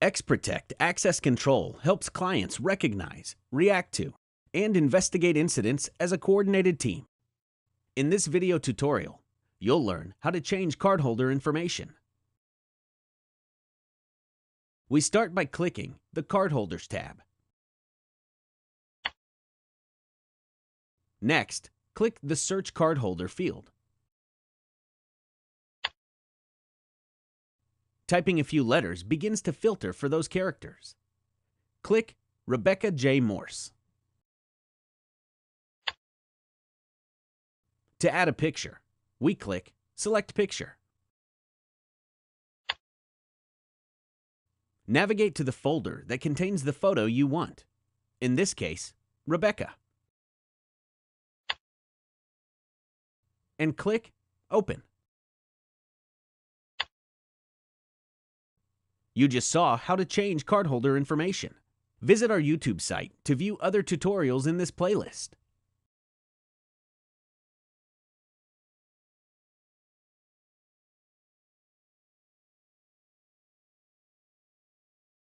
XProtect Access Control helps clients recognize, react to, and investigate incidents as a coordinated team. In this video tutorial, you'll learn how to change cardholder information. We start by clicking the Cardholders tab. Next, click the Search Cardholder field. Typing a few letters begins to filter for those characters. Click Rebecca J. Morse. To add a picture, we click Select Picture. Navigate to the folder that contains the photo you want. In this case, Rebecca. And click Open. You just saw how to change cardholder information. Visit our YouTube site to view other tutorials in this playlist.